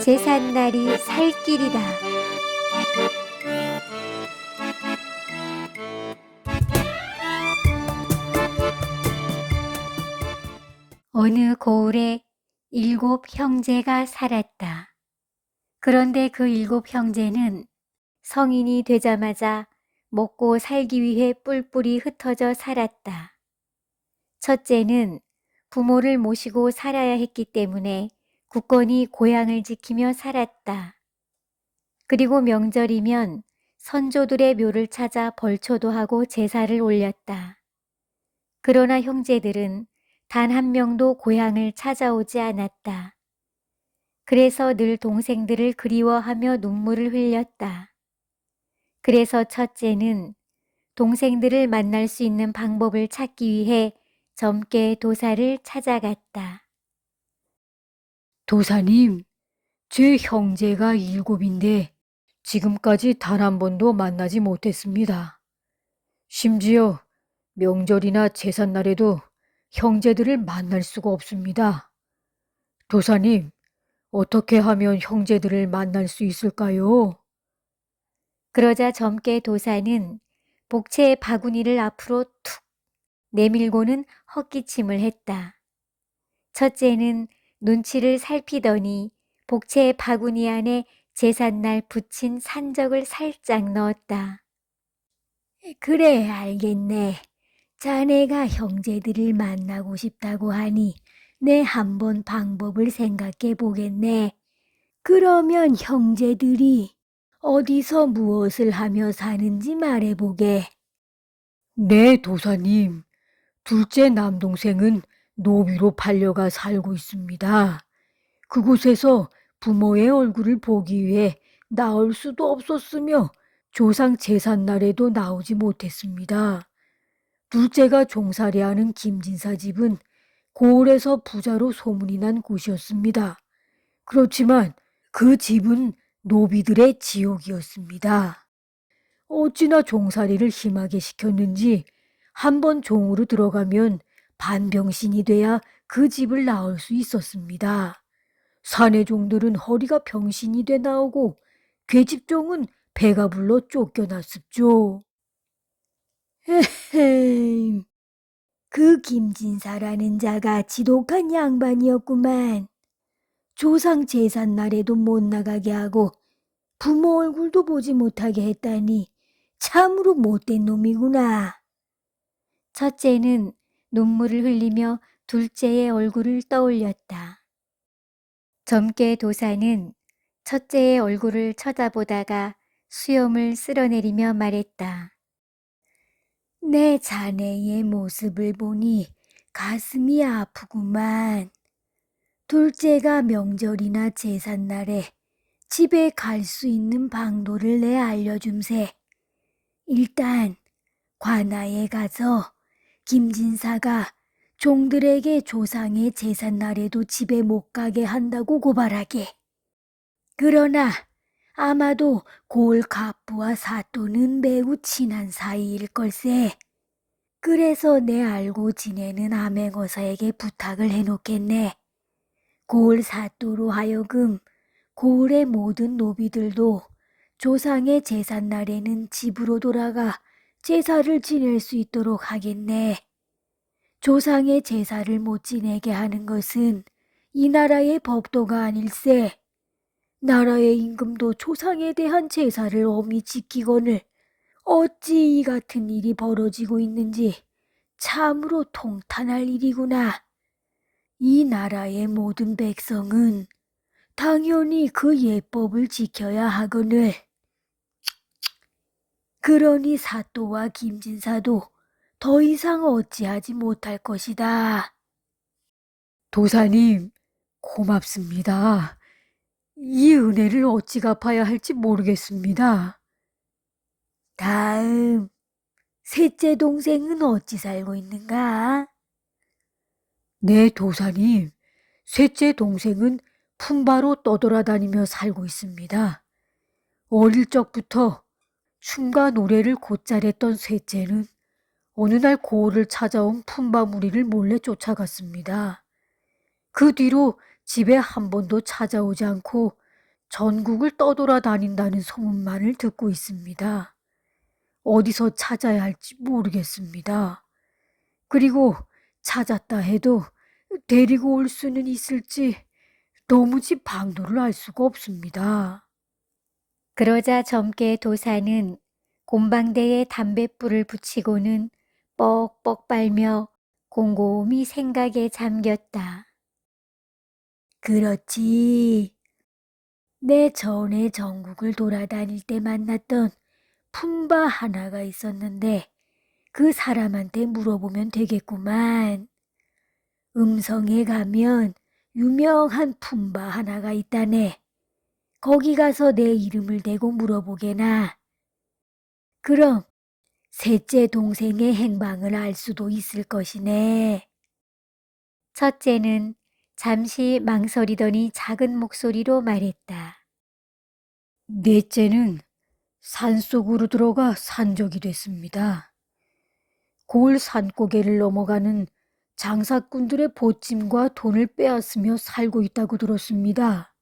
제삿날이 살 길이다. 어느 고을에 7 형제가 살았다. 그런데 그 7 형제는 성인이 되자마자 먹고 살기 위해 뿔뿔이 흩어져 살았다. 첫째는 부모를 모시고 살아야 했기 때문에 굳건히 고향을 지키며 살았다. 그리고 명절이면 선조들의 묘를 찾아 벌초도 하고 제사를 올렸다. 그러나 형제들은 단 한 명도 고향을 찾아오지 않았다. 그래서 늘 동생들을 그리워하며 눈물을 흘렸다. 그래서 첫째는 동생들을 만날 수 있는 방법을 찾기 위해 점괘 도사를 찾아갔다. 도사님, 제 형제가 7인데 지금까지 단 한 번도 만나지 못했습니다. 심지어 명절이나 제삿날에도 형제들을 만날 수가 없습니다. 도사님, 어떻게 하면 형제들을 만날 수 있을까요? 그러자 점괘 도사는 복채의 바구니를 앞으로 툭 내밀고는 헛기침을 했다. 첫째는 눈치를 살피더니 복채의 바구니 안에 제삿날 붙인 산적을 살짝 넣었다. 그래, 알겠네. 자네가 형제들을 만나고 싶다고 하니 내 한번 방법을 생각해 보겠네. 그러면 형제들이 어디서 무엇을 하며 사는지 말해보게. 네, 도사님. 둘째 남동생은 노비로 팔려가 살고 있습니다. 그곳에서 부모의 얼굴을 보기 위해 나올 수도 없었으며 조상 제삿날에도 나오지 못했습니다. 둘째가 종살이하는 김진사 집은 고을에서 부자로 소문이 난 곳이었습니다. 그렇지만 그 집은 노비들의 지옥이었습니다. 어찌나 종살이를 심하게 시켰는지 한 번 종으로 들어가면 반병신이 돼야 그 집을 나올 수 있었습니다. 사내 종들은 허리가 병신이 돼 나오고 계집종은 배가 불러 쫓겨났습죠. 에헴, 그 김진사라는 자가 지독한 양반이었구만. 조상 제삿날에도 못 나가게 하고 부모 얼굴도 보지 못하게 했다니 참으로 못된 놈이구나. 첫째는 눈물을 흘리며 둘째의 얼굴을 떠올렸다. 점괘 도사는 첫째의 얼굴을 쳐다보다가 수염을 쓸어내리며 말했다. 내 자네의 모습을 보니 가슴이 아프구만. 둘째가 명절이나 제삿날에 집에 갈 수 있는 방도를 내 알려줌세. 일단 관아에 가서 김진사가 종들에게 조상의 제삿날에도 집에 못 가게 한다고 고발하게. 그러나 아마도 고을 갑부와 사또는 매우 친한 사이일 걸세. 그래서 내 알고 지내는 암행어사에게 부탁을 해놓겠네. 고을 사또로 하여금 고을의 모든 노비들도 조상의 제삿날에는 집으로 돌아가 제사를 지낼 수 있도록 하겠네. 조상의 제사를 못 지내게 하는 것은 이 나라의 법도가 아닐세. 나라의 임금도 조상에 대한 제사를 엄히 지키거늘 어찌 이 같은 일이 벌어지고 있는지 참으로 통탄할 일이구나. 이 나라의 모든 백성은 당연히 그 예법을 지켜야 하거늘. 그러니 사또와 김진사도 더 이상 어찌하지 못할 것이다. 도사님, 고맙습니다. 이 은혜를 어찌 갚아야 할지 모르겠습니다. 다음, 셋째 동생은 어찌 살고 있는가? 네, 도사님. 셋째 동생은 품바로 떠돌아다니며 살고 있습니다. 어릴 적부터 춤과 노래를 곧잘했던 셋째는 어느 날 고을을 찾아온 품바 무리를 몰래 쫓아갔습니다. 그 뒤로 집에 한 번도 찾아오지 않고 전국을 떠돌아다닌다는 소문만을 듣고 있습니다. 어디서 찾아야 할지 모르겠습니다. 그리고 찾았다 해도 데리고 올 수는 있을지 도무지 방도를 알 수가 없습니다. 그러자 점괘 도사는 곰방대에 담뱃불을 붙이고는 뻑뻑 빨며 곰곰이 생각에 잠겼다. 그렇지. 내 전에 전국을 돌아다닐 때 만났던 품바 하나가 있었는데 그 사람한테 물어보면 되겠구만. 음성에 가면 유명한 품바 하나가 있다네. 거기 가서 내 이름을 대고 물어보게나. 그럼 셋째 동생의 행방을 알 수도 있을 것이네. 첫째는 잠시 망설이더니 작은 목소리로 말했다. 넷째는 산속으로 들어가 산적이 됐습니다. 고을 산고개를 넘어가는 장사꾼들의 보찜과 돈을 빼앗으며 살고 있다고 들었습니다.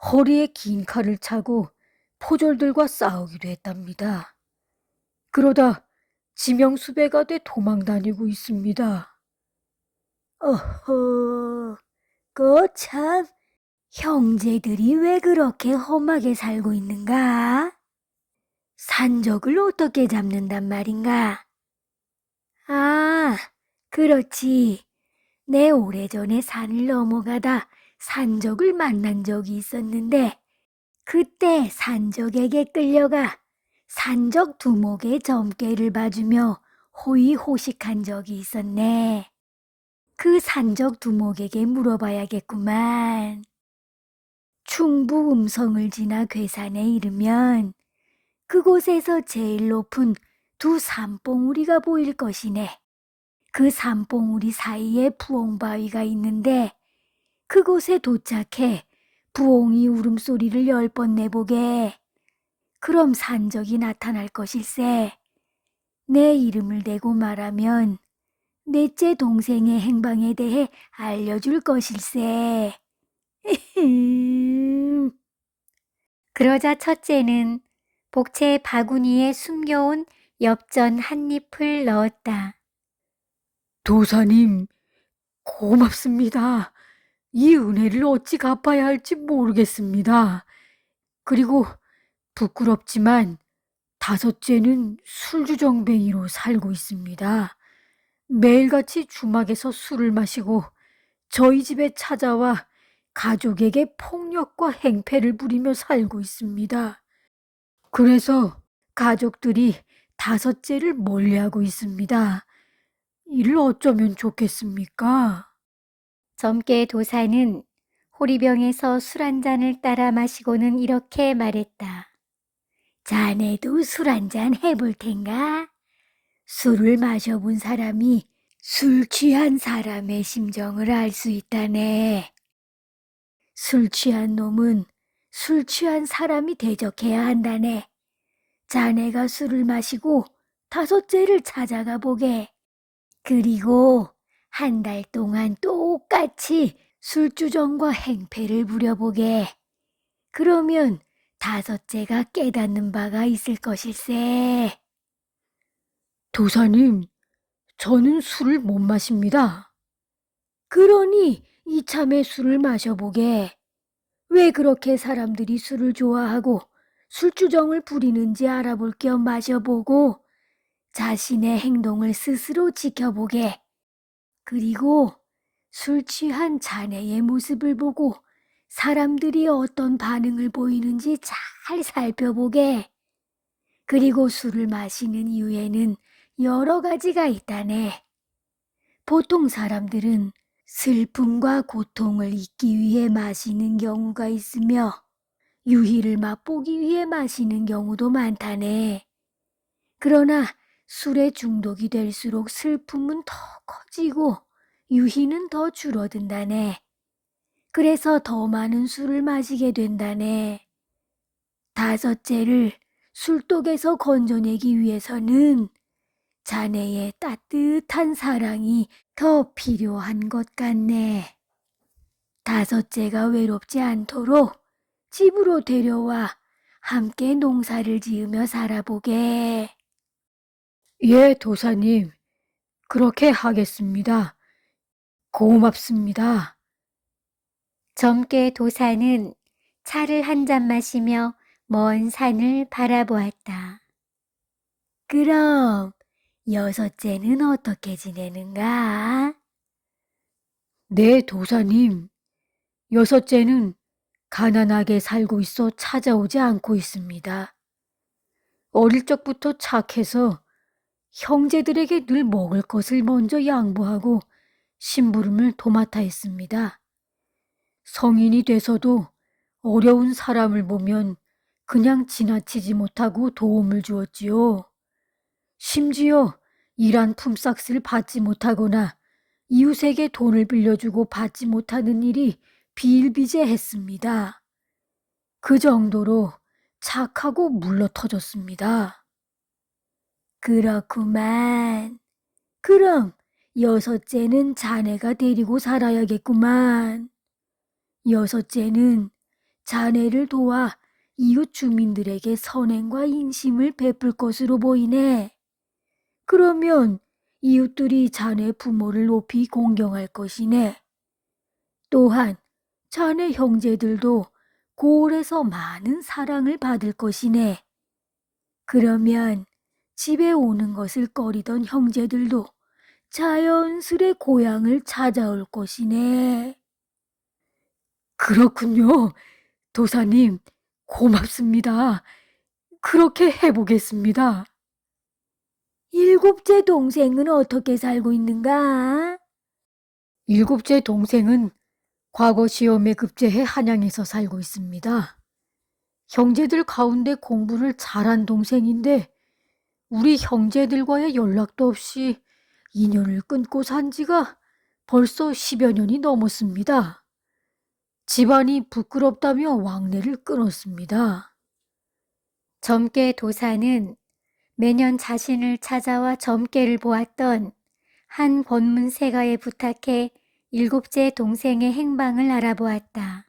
허리에 긴 칼을 차고 포졸들과 싸우기도 했답니다. 그러다 지명수배가 돼 도망다니고 있습니다. 어허, 거참, 형제들이 왜 그렇게 험하게 살고 있는가? 산적을 어떻게 잡는단 말인가? 아, 그렇지. 내 오래전에 산을 넘어가다 산적을 만난 적이 있었는데 그때 산적에게 끌려가 산적 두목의 점괘를 봐주며 호의호식한 적이 있었네. 그 산적 두목에게 물어봐야겠구만. 충북 음성을 지나 괴산에 이르면 그곳에서 제일 높은 두 산봉우리가 보일 것이네. 그 산봉우리 사이에 부엉바위가 있는데 그곳에 도착해 부엉이 울음소리를 10번 내보게. 그럼 산적이 나타날 것일세. 내 이름을 대고 말하면 넷째 동생의 행방에 대해 알려줄 것일세. 그러자 첫째는 복채 바구니에 숨겨온 엽전 한 잎을 넣었다. 도사님, 고맙습니다. 이 은혜를 어찌 갚아야 할지 모르겠습니다. 그리고 부끄럽지만 다섯째는 술주정뱅이로 살고 있습니다. 매일같이 주막에서 술을 마시고 저희 집에 찾아와 가족에게 폭력과 행패를 부리며 살고 있습니다. 그래서 가족들이 다섯째를 멀리하고 있습니다. 이를 어쩌면 좋겠습니까? 점괘 도사는 호리병에서 술 한 잔을 따라 마시고는 이렇게 말했다. 자네도 술 한 잔 해볼 텐가? 술을 마셔본 사람이 술 취한 사람의 심정을 알 수 있다네. 술 취한 놈은 술 취한 사람이 대적해야 한다네. 자네가 술을 마시고 다섯째를 찾아가 보게. 그리고 한 달 동안 똑같이 술주정과 행패를 부려보게. 그러면 다섯째가 깨닫는 바가 있을 것일세. 도사님, 저는 술을 못 마십니다. 그러니 이참에 술을 마셔보게. 왜 그렇게 사람들이 술을 좋아하고 술주정을 부리는지 알아볼 겸 마셔보고 자신의 행동을 스스로 지켜보게. 그리고 술 취한 자네의 모습을 보고 사람들이 어떤 반응을 보이는지 잘 살펴보게. 그리고 술을 마시는 이유에는 여러 가지가 있다네. 보통 사람들은 슬픔과 고통을 잊기 위해 마시는 경우가 있으며 유희를 맛보기 위해 마시는 경우도 많다네. 그러나 술에 중독이 될수록 슬픔은 더 커지고 유희는 더 줄어든다네. 그래서 더 많은 술을 마시게 된다네. 다섯째를 술독에서 건져내기 위해서는 자네의 따뜻한 사랑이 더 필요한 것 같네. 다섯째가 외롭지 않도록 집으로 데려와 함께 농사를 지으며 살아보게. 예, 도사님. 그렇게 하겠습니다. 고맙습니다. 젊게 도사는 차를 한 잔 마시며 먼 산을 바라보았다. 그럼 여섯째는 어떻게 지내는가? 네, 도사님. 여섯째는 가난하게 살고 있어 찾아오지 않고 있습니다. 어릴 적부터 착해서 형제들에게 늘 먹을 것을 먼저 양보하고 심부름을 도맡아 했습니다. 성인이 돼서도 어려운 사람을 보면 그냥 지나치지 못하고 도움을 주었지요. 심지어 일한 품삯을 받지 못하거나 이웃에게 돈을 빌려주고 받지 못하는 일이 비일비재했습니다. 그 정도로 착하고 물러터졌습니다. 그렇구만. 그럼 여섯째는 자네가 데리고 살아야겠구만. 여섯째는 자네를 도와 이웃 주민들에게 선행과 인심을 베풀 것으로 보이네. 그러면 이웃들이 자네 부모를 높이 공경할 것이네. 또한 자네 형제들도 고을에서 많은 사랑을 받을 것이네. 그러면 집에 오는 것을 꺼리던 형제들도 자연스레 고향을 찾아올 것이네. 그렇군요. 도사님, 고맙습니다. 그렇게 해보겠습니다. 일곱째 동생은 어떻게 살고 있는가? 일곱째 동생은 과거 시험에 급제해 한양에서 살고 있습니다. 형제들 가운데 공부를 잘한 동생인데 우리 형제들과의 연락도 없이 인연을 끊고 산 지가 벌써 10여 년이 넘었습니다. 집안이 부끄럽다며 왕래를 끊었습니다. 점괘 도사는 매년 자신을 찾아와 점괘를 보았던 한 권문세가에 부탁해 일곱째 동생의 행방을 알아보았다.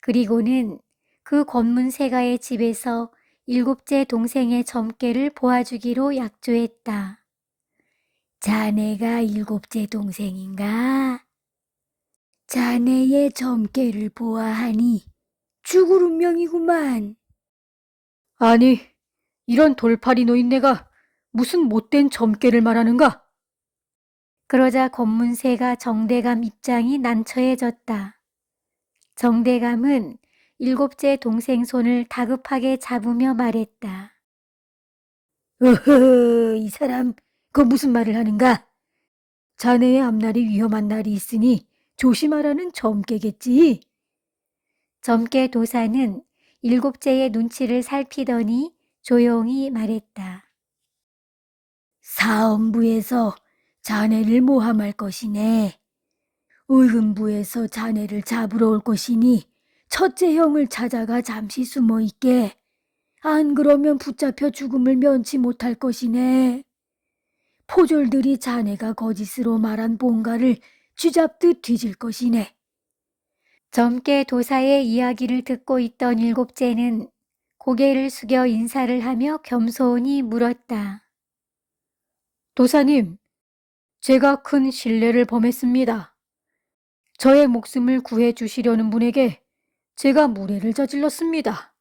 그리고는 그 권문세가의 집에서 일곱째 동생의 점괘를 보아주기로 약조했다. 자네가 일곱째 동생인가? 자네의 점괘를 보아하니 죽을 운명이구만. 아니, 이런 돌팔이 노인네가 무슨 못된 점괘를 말하는가? 그러자 권문세가 정대감 입장이 난처해졌다. 정대감은 일곱째 동생 손을 다급하게 잡으며 말했다. 으흐, 이 사람, 그 무슨 말을 하는가? 자네의 앞날이 위험한 날이 있으니 조심하라는 점괘겠지. 점괘 도사는 일곱째의 눈치를 살피더니 조용히 말했다. 사헌부에서 자네를 모함할 것이네. 의금부에서 자네를 잡으러 올 것이니 첫째 형을 찾아가 잠시 숨어 있게. 안 그러면 붙잡혀 죽음을 면치 못할 것이네. 포졸들이 자네가 거짓으로 말한 뭔가를 쥐잡듯 뒤질 것이네. 점괘 도사의 이야기를 듣고 있던 일곱째는 고개를 숙여 인사를 하며 겸손히 물었다. 도사님, 제가 큰 신뢰를 범했습니다. 저의 목숨을 구해 주시려는 분에게 제가 무례를 저질렀습니다.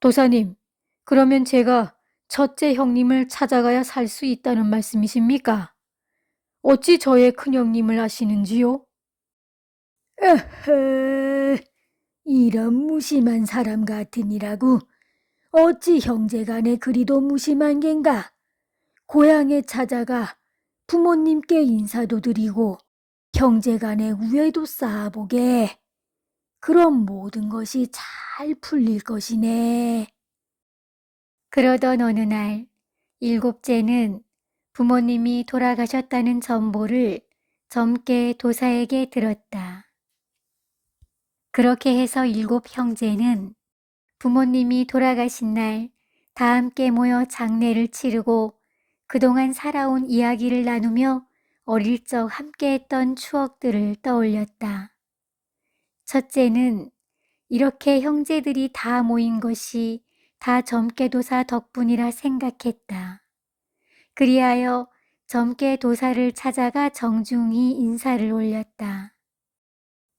도사님, 그러면 제가 첫째 형님을 찾아가야 살 수 있다는 말씀이십니까? 어찌 저의 큰형님을 아시는지요? 에헤, 이런 무심한 사람 같으니라고. 어찌 형제간에 그리도 무심한 겐가? 고향에 찾아가 부모님께 인사도 드리고 형제간에 우애도 쌓아보게. 그럼 모든 것이 잘 풀릴 것이네. 그러던 어느 날 일곱째는 부모님이 돌아가셨다는 정보를 점괘 도사에게 들었다. 그렇게 해서 일곱 형제는 부모님이 돌아가신 날 다 함께 모여 장례를 치르고 그동안 살아온 이야기를 나누며 어릴 적 함께했던 추억들을 떠올렸다. 첫째는 이렇게 형제들이 다 모인 것이 다 점괘도사 덕분이라 생각했다. 그리하여 점괘도사를 찾아가 정중히 인사를 올렸다.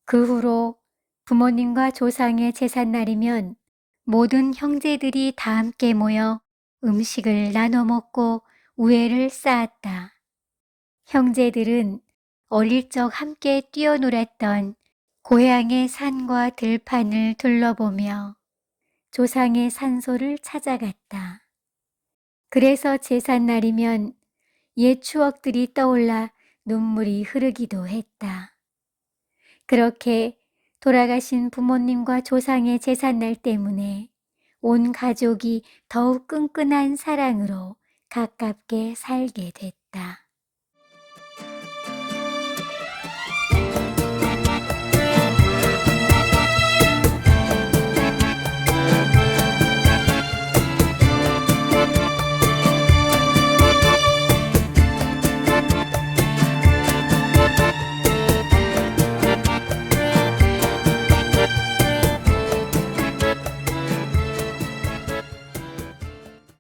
그 후로 부모님과 조상의 제삿날이면 모든 형제들이 다 함께 모여 음식을 나눠 먹고 우애를 쌓았다. 형제들은 어릴 적 함께 뛰어놀았던 고향의 산과 들판을 둘러보며 조상의 산소를 찾아갔다. 그래서 제삿날이면 옛 추억들이 떠올라 눈물이 흐르기도 했다. 그렇게 돌아가신 부모님과 조상의 제삿날 때문에 온 가족이 더욱 끈끈한 사랑으로 가깝게 살게 됐다.